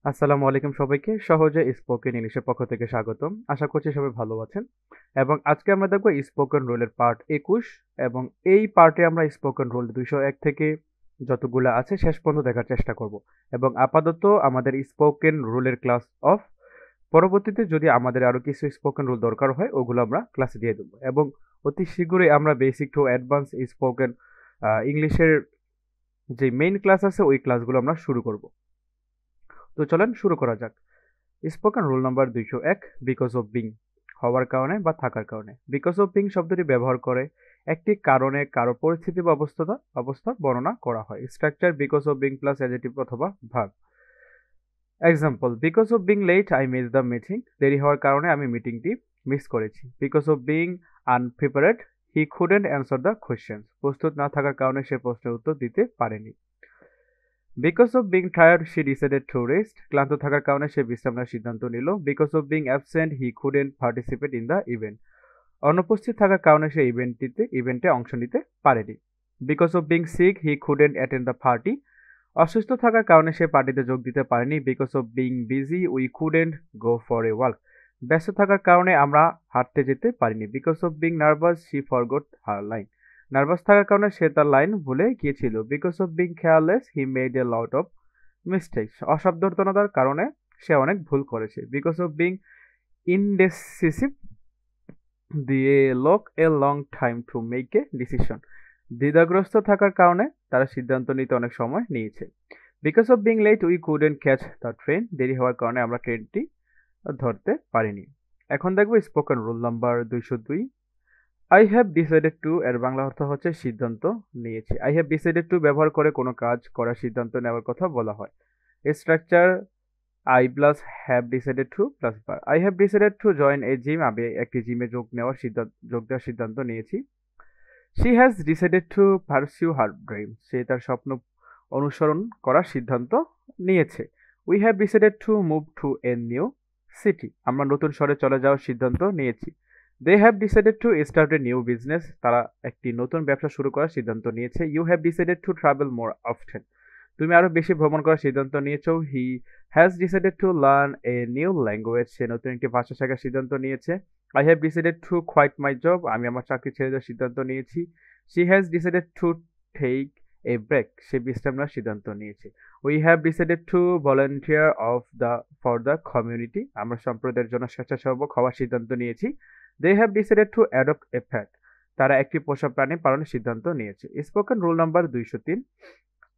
আসসালামু আলাইকুম সবাইকে। সহজে স্পোকেন ইংলিশের পক্ষ থেকে স্বাগতম। আশা করছি সবাই ভালো আছেন। এবং আজকে আমরা দেখব স্পোকেন রুলের পার্ট 21 এবং এই পার্টে আমরা স্পোকেন রুল 201 থেকে যতগুলো আছে শেষ পর্যন্ত দেখার চেষ্টা করব। এবং আপাতত আমাদের স্পোকেন রুলের ক্লাস অফ। পরবর্তীতে যদি আমাদের আরো কিছু স্পোকেন রুল দরকার হয় ওগুলো আমরা ক্লাসে দিয়ে দেবো। এবং অতি শীঘ্রই আমরা বেসিক টু অ্যাডভান্স স্পোকেন ইংলিশের যে মেইন ক্লাস আছে ওই ক্লাসগুলো আমরা শুরু করব। তো চলেন শুরু করা যাক। Spoken rule number 201 because of being, হওয়ার কারণে বা থাকার কারণে। বিকজ অফ বিং শব্দটি ব্যবহার করে একটি কারণে কারো পরিস্থিতি বা অবস্থা বর্ণনা করা হয়। Structure because of being plus adjective অথবা verb. Example, because of being late I miss the meeting, দেরি হওয়ার কারণে আমি মিটিংটি মিস করেছি। Because of being unprepared he couldn't answer the question, প্রস্তুত না থাকার কারণে সে প্রশ্নের উত্তর দিতে পারেনি। Because of being tired she decided to rest, ক্লান্ত থাকার কারণে সে বিশ্রাম নেওয়ার সিদ্ধান্ত নিল। Because of being absent he couldn't participate in the event, অনুপস্থিত থাকার কারণে সে ইভেন্টে অংশ নিতে পারেনি। Because of being sick he couldn't attend the party, অসুস্থ থাকার কারণে সে পার্টিতে যোগ দিতে পারেনি। Because of being busy we couldn't go for a walk, ব্যস্ত থাকার কারণে আমরা হাঁটতে যেতে পারিনি। Because of being nervous she forgot her line, nervous থাকার কারণে সে তার লাইন ভুলে গিয়েছিল। Because of being careless he made a lot of mistakes, অসাবধানতার কারণে সে অনেক ভুল করেছে। Because of being indecisive they took a long time to make a decision, দ্বিধাগ্রস্ত থাকার কারণে তারা সিদ্ধান্ত নিতে অনেক সময় নিয়েছে। Because of being late we couldn't catch the train, দেরি হওয়ার কারণে আমরা ট্রেনটি ধরতে পারিনি। এখন দেখবো spoken rule number 202। I have decided to এর বাংলা অর্থ হচ্ছে সিদ্ধান্ত নিয়েছি। আই হ্যাভ ডিসাইডেড টু ব্যবহার করে কোনো কাজ করার সিদ্ধান্ত নেওয়ার কথা বলা হয়। Structure I plus have decided to plus বার। I have decided to join a gym, আমি একটি জিমে যোগ দেওয়ার সিদ্ধান্ত নিয়েছি। She has decided to pursue her dream, সে তার স্বপ্ন অনুসরণ করার সিদ্ধান্ত নিয়েছে। We have decided to move to a new city, আমরা নতুন শহরে চলে যাওয়ার সিদ্ধান্ত নিয়েছি। They have decided to start a new business, তারা একটি নতুন ব্যবসা শুরু করার সিদ্ধান্ত নিয়েছে। You have decided to travel more often, তুমি আরো বেশি ভ্রমণ করার সিদ্ধান্ত নিয়েছো। He has decided to learn a new language, সে নতুন একটি ভাষা শেখার সিদ্ধান্ত নিয়েছে। I have decided to quit my job, আমি আমার চাকরি ছেড়ে দেওয়ার সিদ্ধান্ত নিয়েছি। She has decided to take a break, সে বিশ্রাম নেওয়ার সিদ্ধান্ত নিয়েছে। We have decided to volunteer for the community, আমরা সম্প্রদায়ের জন্য স্বেচ্ছাসেবক হওয়ার সিদ্ধান্ত নিয়েছি। They have decided to adopt a pet, তারা একটি পোষা প্রাণী পালনের সিদ্ধান্ত নিয়েছে। Spoken rule number 203।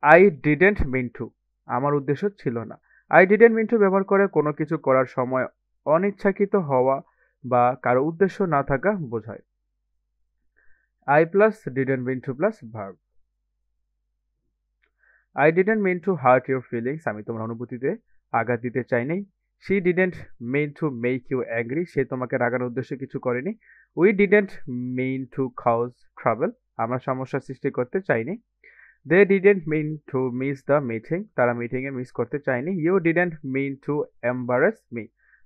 I didn't mean to, আমার উদ্দেশ্য ছিল না। আই ডিডেন্ট মিন টু ব্যবহার করে কোনো কিছু করার সময় অনিচ্ছাকৃত হওয়া বা কারো উদ্দেশ্য না থাকা বোঝায়। I plus didn't mean to plus verb. I didn't mean to hurt your feelings, আমি তোমার অনুভূতিতে আঘাত দিতে চাইনি। She didn't mean to make you angry, সে তোমাকে রাগানোর উদ্দেশ্যে কিছু করেনি। We didn't mean to cause trouble, আমরা সমস্যা সৃষ্টি করতে চাইনি। They didn't mean to miss the meeting, তারা মিটিংয়ে মিস করতে চায়নি। You didn't mean to embarrass me,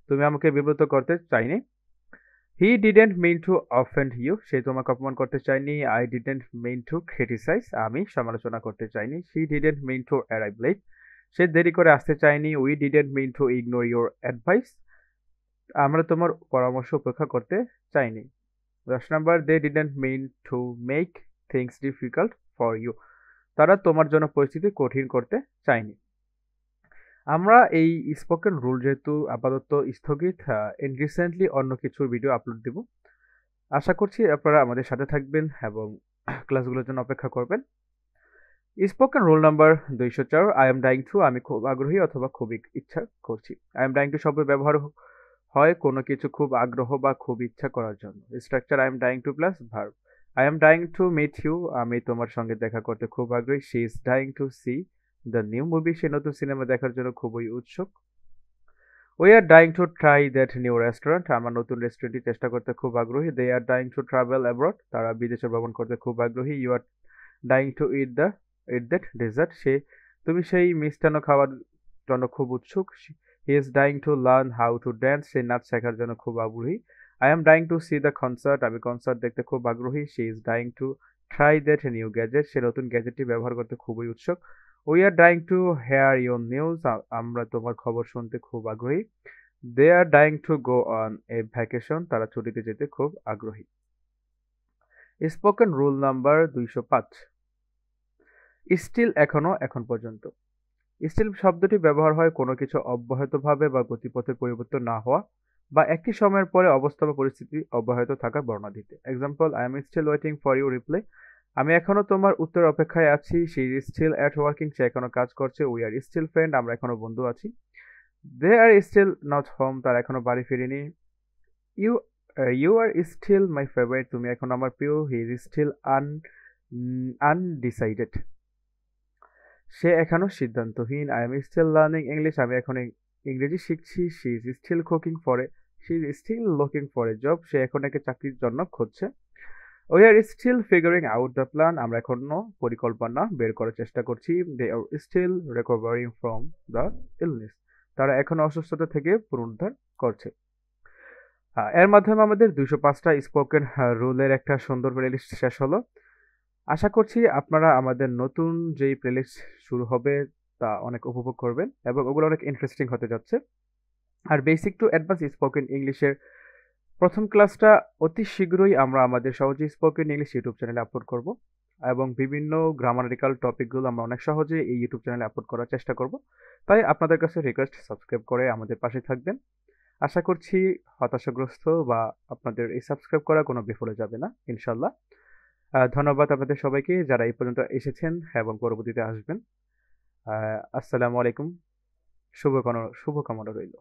তুমি আমাকে বিব্রত করতে চাইনি। He didn't mean to offend you, সে তোমাকে অপমান করতে চায়নি। I didn't mean to criticise, আমি সমালোচনা করতে চাইনি। She didn't mean to arrive late, সে দেরি করে আসতে চায়নি। We didn't mean to ignore your advice, আমরা তোমার পরামর্শ উপেক্ষা করতে চাইনি। 10 number, they didn't mean to make things difficult for you, তারা তোমার জন্য পরিস্থিতি কঠিন করতে চায়নি। আমরা এই স্পোকেন রুল যেহেতু আপাতত স্থগিত, রিসেন্টলি অন্য কিছুর ভিডিও আপলোড দিব। আশা করছি আপনারা আমাদের সাথে থাকবেন এবং ক্লাসগুলোর জন্য অপেক্ষা করবেন। Spoken rule number 204। I am dying to, আমি খুব আগ্রহী অথবা খুবই ইচ্ছা করছি। আই এম ডাইং টু শব্দের ব্যবহার হয় কোনো কিছু খুব আগ্রহ বা খুব ইচ্ছা করার জন্য। Structure I am dying to plus verb. I am dying to meet you, আমি তোমার সঙ্গে দেখা করতে খুব আগ্রহী। She is dying to see the new movie, সে নতুন সিনেমা দেখার জন্য খুবই উৎসুক। We are dying to try that new restaurant, আমরা নতুন রেস্টুরেন্টটি চেষ্টা করতে খুব আগ্রহী। They are dying to travel abroad, তারা বিদেশে ভ্রমণ করতে খুব আগ্রহী। You are dying two it that dessert, তুমি সেই মিষ্টান্ন খাওয়ার জন্য খুব উৎসুক। He is dying to learn how to dance, সে নাচ শেখার জন্য খুব আগ্রহী। I am dying to see the concert, আমি কনসার্ট দেখতে খুব আগ্রহী। She is dying to try that new gadget, সে নতুন গ্যাজেটটি ব্যবহার করতে খুবই উৎসুক। We are dying to hear your news, আমরা তোমার খবর শুনতে খুব আগ্রহী। They are dying to go on a vacation, তারা ছুটিতে যেতে খুব আগ্রহী। স্পোকেন রুল নাম্বার 205, স্টিল এখনো, এখন পর্যন্ত। স্টিল শব্দটি ব্যবহার হয় কোনো কিছু অব্যাহতভাবে বা গতিপথের পরিবর্তন না হওয়া বা একটি সময়ের পরে অবস্থা বা পরিস্থিতি অব্যাহত থাকার বর্ণনা দিতে। Example, I am still waiting for you reply, আমি এখনো তোমার উত্তর অপেক্ষায় আছি। She is still at working, সে এখনো কাজ করছে। উই আর স্টিল ফ্রেন্ড, আমরা এখনো বন্ধু আছি। They are still not home, তারা এখনো বাড়ি ফিরেনি। You you are still my favourite, তুমি এখন আমার প্রিয়। হি ইজ স্টিল আনডিসাইডেড, সে এখনো সিদ্ধান্তহীন। I am still learning English, আমি এখন ইংরেজি শিখছি। She is still looking for a job, সে এখন একে চাকরির জন্য খুঁজছে। We are still figuring out the plan, আমরা এখনো পরিকল্পনা বের করার চেষ্টা করছি। They are still recovering from the illness, তারা এখনো অসুস্থতা থেকে পুনরুদ্ধার করছে। এর মাধ্যমে আমাদের 205টা স্পোকেন রুলের একটা সুন্দর প্লেলিস্ট শেষ হলো। আশা করছি আপনারা আমাদের নতুন যেই প্লেলিস্ট শুরু হবে তা অনেক উপভোগ করবেন এবং ওগুলো অনেক ইন্টারেস্টিং হতে যাচ্ছে। আর বেসিক টু অ্যাডভান্স স্পোকেন ইংলিশের প্রথম ক্লাসটা অতি শীঘ্রই আমরা আমাদের সহজে স্পোকেন ইংলিশ ইউটিউব চ্যানেলে আপলোড করব এবং বিভিন্ন গ্রামারিক্যাল টপিকগুলো আমরা অনেক সহজে এই ইউটিউব চ্যানেলে আপলোড করার চেষ্টা করব। তাই আপনাদের কাছে রিকোয়েস্ট, সাবস্ক্রাইব করে আমাদের পাশে থাকবেন। আশা করছি হতাশাগ্রস্ত বা আপনাদের এই সাবস্ক্রাইব করা কোনো বিফলে যাবে না, ইনশাল্লাহ। ধন্যবাদ আপনাদের সবাইকে যারা এই পর্যন্ত এসেছেন এবং পরবর্তীতে আসবেন। আসসালামু আলাইকুম, শুভকামনা রইল।